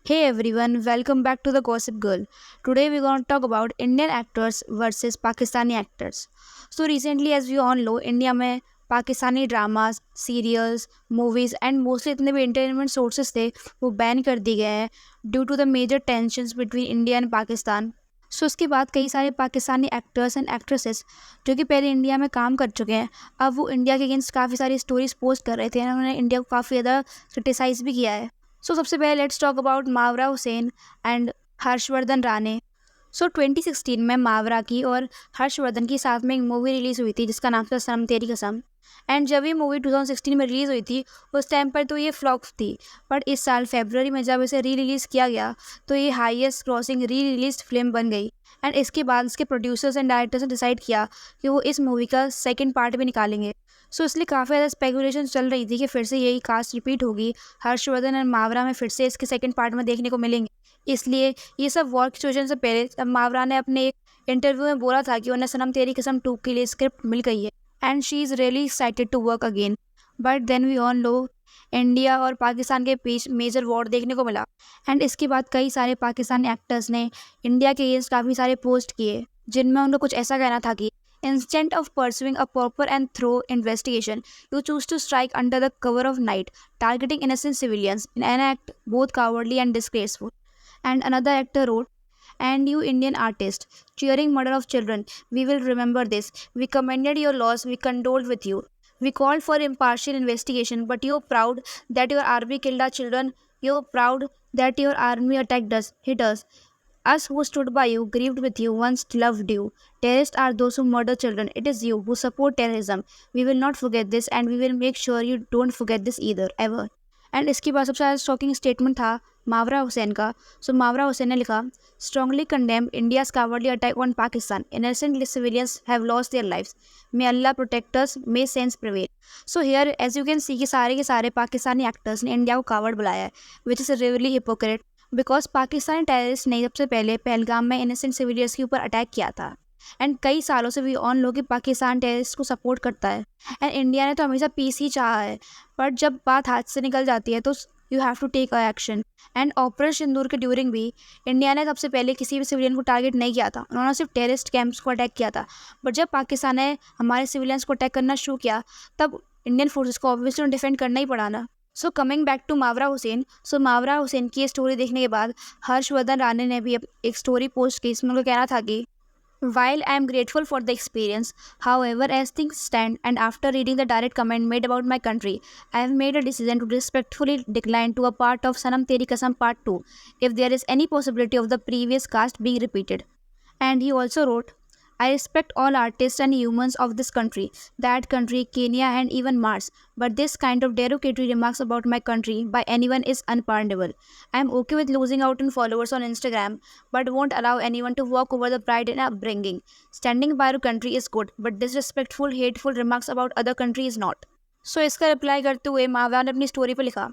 Hey everyone, welcome back to the Gossip Girl. Today we're going to talk about Indian actors versus Pakistani actors. So recently as we all know, India में Pakistani dramas, serials, movies and mostly जितने भी entertainment sources थे वो ban कर दिए गए हैं due to the major tensions between India and Pakistan. So उसके बाद कई सारे पाकिस्तानी एक्टर्स एंड एक्ट्रेसेस जो कि पहले इंडिया में काम कर चुके हैं, अब वो इंडिया के अगेंस्ट काफ़ी सारी स्टोरीज पोस्ट कर रहे थे। उन्होंने इंडिया को काफ़ी ज़्यादा क्रिटिसाइज भी किया है। सो सबसे पहले let's talk about Mawra Hocane and Harshvardhan Rane. So 2016 में मावरा की और हर्षवर्धन की साथ में एक मूवी रिलीज़ हुई थी जिसका नाम था सनम तेरी कसम। एंड जब ये मूवी 2016 में रिलीज़ हुई थी उस टाइम पर तो ये फ्लॉप थी, बट इस साल फेबररी में जब इसे री रिलीज़ किया गया तो ये highest crossing re release film बन गई। एंड इसके बाद इसके प्रोड्यूसर्स एंड डायरेक्टर्स ने डिसाइड किया कि वो इस मूवी का सेकेंड पार्ट भी निकालेंगे। सो इसलिए काफ़ी ज़्यादा स्पेकुलेशन चल रही थी कि फिर से यही कास्ट रिपीट होगी, हर्षवर्धन और मावरा में फिर से इसके सेकेंड पार्ट में देखने को मिलेंगे। इसलिए ये सब वर्क सिचुएशन से पहले जब मावरा ने अपने एक इंटरव्यू में बोला था कि उन्हें सनम तेरी कसम 2 के लिए स्क्रिप्ट मिल गई है and she is really excited to work again. But then we all know India और पाकिस्तान के बीच मेजर वॉर देखने को मिला। एंड इसके बाद कई सारे पाकिस्तानी एक्टर्स ने इंडिया के अगेंस्ट काफ़ी सारे पोस्ट किए जिनमें उनका कुछ ऐसा कहना था कि instead of pursuing a proper and thorough investigation, you choose to strike under the cover of night, targeting innocent civilians in an act both cowardly and disgraceful. And another actor wrote, and you Indian artist, cheering murder of children, we will remember this. We commended your loss, we condoled with you. We called for impartial investigation, but you're proud that your army killed our children. You're proud that your army attacked us, hit us. Us who stood by you, grieved with you, once loved you. Terrorists are those who murder children. It is you who support terrorism. We will not forget this and we will make sure you don't forget this either, ever. And इसके बाद सबसे ज़्यादा shocking statement था मावरा हुसैन का। सो मावरा हुसैन ने लिखा, strongly condemn India's cowardly attack on Pakistan, innocent civilians have lost their lives, may Allah protect us, may sense prevail. So here as you can see कि सारे के सारे पाकिस्तानी एक्टर्स ने इंडिया को कावर्ड बुलाया है, which is really hypocrite because Pakistani terrorist ने सबसे पहले पहलगाम में इनोसेंट सिविलियंस के ऊपर अटैक किया था। एंड कई सालों से भी ऑन लोग कि पाकिस्तान टेररिस्ट को सपोर्ट करता है एंड इंडिया ने तो हमेशा पीस ही चाहा है, बट जब बात हाथ से निकल जाती है तो you have to take a action. And operation Sindoor के ड्यूरिंग भी इंडिया ने सबसे पहले किसी भी सिविलियन को टारगेट नहीं किया था, उन्होंने सिर्फ टेररिस्ट कैंप्स को अटैक किया था। बट जब पाकिस्तान ने हमारे सिविलियंस को अटैक करना शुरू किया तब इंडियन फोर्सेस को ऑब्वियसली डिफेंड करना ही पड़ा ना। So coming back to Mawra Hocane, so Mawra Hocane की स्टोरी देखने के बाद हर्षवर्धन राणे ने भी एक स्टोरी पोस्ट की। इसमें उनको कहना था कि while I am grateful for the experience, however, as things stand and after reading the direct comment made about my country, I have made a decision to respectfully decline to a part of Sanam Teri Kasam Part 2 if there is any possibility of the previous cast being repeated. And he also wrote, I respect all artists and humans of this country, that country, Kenya, and even Mars. But this kind of derogatory remarks about my country by anyone is unpardonable. I am okay with losing out on followers on Instagram, but won't allow anyone to walk over the pride in upbringing. Standing by your country is good, but disrespectful, hateful remarks about other country is not. सो इसका reply करते हुए मावरा ने अपनी story पर लिखा,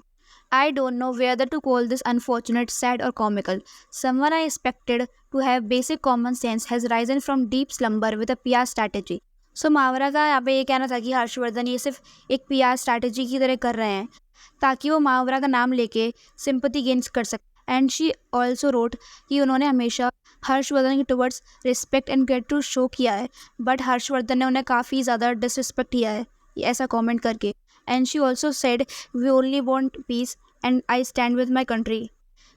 I don't know whether to call this unfortunate, sad, or comical. Someone I expected to have basic common sense has risen from deep slumber with a PR strategy. सो मावरा का यहाँ पे ये कहना था कि हर्षवर्धन ये सिर्फ एक PR स्ट्रैटेजी की तरह कर रहे हैं ताकि वो मावरा का नाम लेके सिंपैथी गेन कर सके। एंड शी ऑल्सो रोट कि उन्होंने हमेशा हर्षवर्धन के towards respect and great to show किया है, बट हर्षवर्धन ने उन्हें काफ़ी ज़्यादा डिसरिस्पेक्ट किया है ऐसा कमेंट करके। And she also said we only want peace and I stand with my country.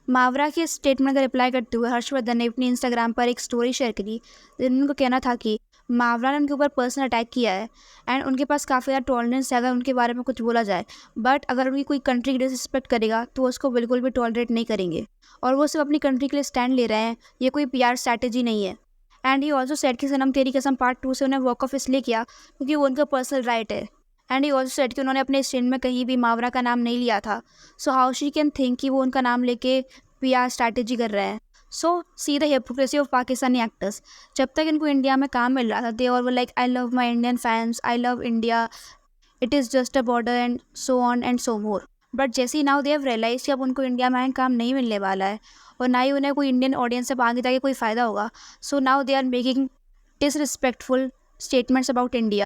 Mawra के स्टेटमेंट का रिप्लाई करते हुए हर्षवर्धन ने अपनी इंस्टाग्राम पर एक स्टोरी शेयर करी जिनमें उनको कहना था कि मावरा ने उनके ऊपर पर्सनल अटैक किया है एंड उनके पास काफ़ी ज़्यादा टॉलरेंस है अगर उनके बारे में कुछ बोला जाए, बट अगर उनकी कोई कंट्री की डिसरिस्पेक्ट करेगा तो उसको बिल्कुल भी टॉलरेट नहीं करेंगे और वो सिर्फ अपनी कंट्री के लिए स्टैंड ले रहे हैं, ये कोई PR स्ट्रैटेजी नहीं है। एंड ही ऑल्सो सेड कि सनम तेरी कसम Part 2 से उन्हें वॉक ऑफ इसलिए किया क्योंकि वो उनका पर्सनल राइट है। एंड ही ऑल्सो सेड कि उन्होंने अपने स्टेटमेंट में कहीं भी मावरा का नाम नहीं लिया था, so how she can think कि वो उनका नाम लेके PR स्ट्रैटेजी कर रहे हैं। So see the hypocrisy of Pakistani actors. जब तक इनको इंडिया में काम मिल रहा था दे और like I love my Indian fans, I love India, it is just a border and so on and so more. But जैसे ही नाउ दे हैव रियलाइज कि अब उनको इंडिया में काम नहीं मिलने वाला है और ना ही उन्हें कोई इंडियन ऑडियंस से आगे जाके कोई फ़ायदा होगा, so now they are making disrespectful statements about India.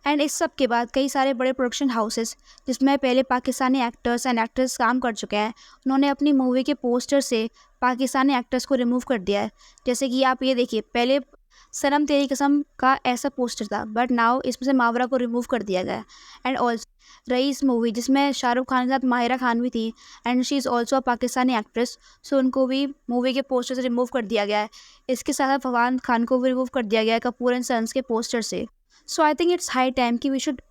And इस सब के बाद कई सारे बड़े प्रोडक्शन हाउसेस जिसमें पहले पाकिस्तानी एक्टर्स एंड एक्ट्रेस काम कर चुके हैं, उन्होंने अपनी मूवी के पोस्टर से पाकिस्तानी एक्टर्स को रिमूव कर दिया है। जैसे कि आप ये देखिए, पहले सनम तेरी कसम का ऐसा पोस्टर था, बट नाउ इसमें से मावरा को रिमूव कर दिया गया है। एंड ऑल्सो रईस मूवी जिसमें शाहरुख खान के साथ माहिरा खान भी थी and she is also a Pakistani actress, so उनको भी मूवी के पोस्टर से रिमूव कर दिया गया है। इसके साथ साथ फवाद खान को भी रिमूव कर दिया गया है कपूर एंड सन्स के पोस्टर से। So I think it's high time कि we should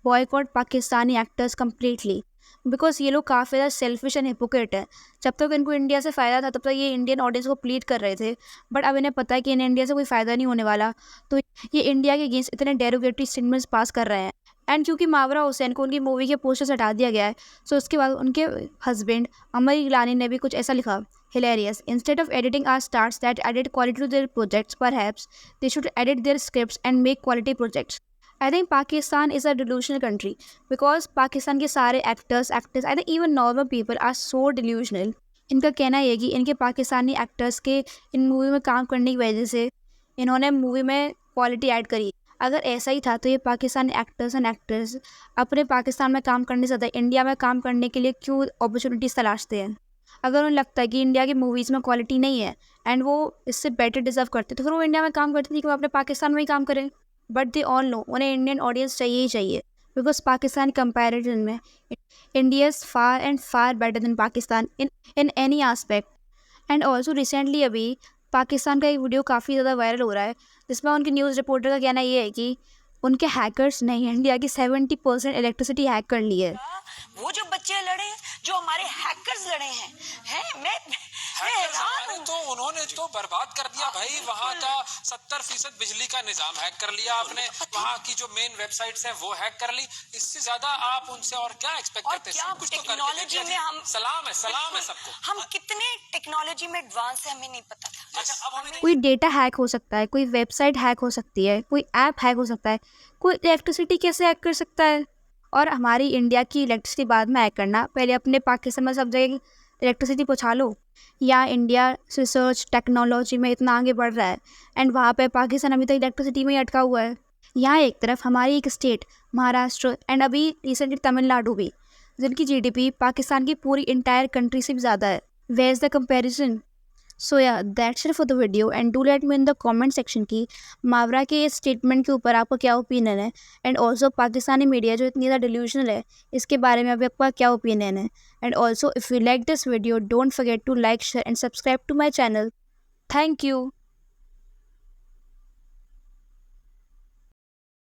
boycott Pakistani actors completely, because ये लोग काफ़ी ज़्यादा सेल्फिश एंड हिपोक्रेट है। जब तक इनको इंडिया से फ़ायदा था तब तक ये इंडियन ऑडियंस को प्लीड कर रहे थे, बट अब इन्हें पता है कि इन्हें इंडिया से कोई फ़ायदा नहीं होने वाला, तो ये इंडिया के अगेंस्ट इतने डेरोगेटरी स्टेटमेंट्स पास कर रहे हैं। एंड क्योंकि मावरा हुसैन को उनकी मूवी के पोस्टर से हटा दिया गया है, सो उसके बाद उनके हस्बैंड अमर इगलानी ने भी कुछ ऐसा लिखा, hilarious, instead of editing our stars that added quality to their projects, perhaps they should edit their scripts and make quality projects. I think Pakistan is a delusional country because Pakistan के सारे actors actress, I think even normal people are so delusional. इनका कहना ये है कि इनके Pakistani actors के इन movie में काम करने की वजह से इन्होंने मूवी में क्वालिटी ऐड करी। अगर ऐसा ही था तो ये पाकिस्तानी एक्टर्स एंड एक्ट्रेस अपने पाकिस्तान में काम करने से ज़्यादा इंडिया में काम करने के लिए क्यों अपॉर्चुनिटीज़ तलाशते हैं? अगर उन्हें लगता है कि इंडिया की मूवीज़ में क्वालिटी नहीं है एंड वो इससे बेटर डिजर्व करते तो फिर वो इंडिया में काम करते थे कि वो अपने पाकिस्तान में ही काम करें। बट दे ऑल नो उन्हें इंडियन ऑडियंस चाहिए ही चाहिए, बिकॉज पाकिस्तान कंपैरिजन में India is far and far better than Pakistan in any aspect. And also recently अभी पाकिस्तान का एक वीडियो काफ़ी ज़्यादा वायरल हो रहा है जिसमें उनके न्यूज़ रिपोर्टर का कहना ये है कि उनके हैकर्स ने इंडिया की 70% इलेक्ट्रिसिटी हैक कर ली है। वो जो बच्चे लड़े, जो हमारे हैकर्स लड़े हैं मैं हैरान हूं। तो उन्होंने तो बर्बाद कर दिया भाई, वहाँ का 70% बिजली का निजाम हैक कर लिया आपने, वहाँ की जो मेन वेबसाइट्स हैं वो हैक कर ली। इससे ज्यादा आप उनसे और क्या एक्सपेक्ट करते हैं? सब कुछ तो टेक्नोलॉजी में हम सलाम है सबको। हम कितने टेक्नोलॉजी में एडवांस है हमें नहीं पता था। अच्छा, अब हमें कोई डेटा हैक हो सकता है, कोई वेबसाइट हैक हो सकती है, कोई ऐप हैक हो सकता है, कोई इलेक्ट्रिसिटी कैसे हैक कर सकता है? और हमारी इंडिया की इलेक्ट्रिसिटी बाद में हैक करना, पहले अपने पाकिस्तान में सब जगह इलेक्ट्रिसिटी पहुँचा लो। या इंडिया रिसर्च टेक्नोलॉजी में इतना आगे बढ़ रहा है एंड वहाँ पे पाकिस्तान अभी तक इलेक्ट्रिसिटी में ही अटका हुआ है। यहाँ एक तरफ हमारी एक स्टेट महाराष्ट्र एंड अभी रिसेंटली तमिलनाडु भी, जिनकी जीडीपी पाकिस्तान की पूरी इंटायर कंट्री से भी ज़्यादा है। Where is the comparison? So yeah that's it for the video and do let me in the comment section की मावरा के इस स्टेटमेंट के ऊपर आपका क्या ओपिनियन है, एंड ऑल्सो पाकिस्तानी मीडिया जो इतनी ज़्यादा डिल्यूशनल है इसके बारे में अभी आपका क्या ओपिनियन है। And also if you like this video don't forget to like share and subscribe to my channel. Thank you.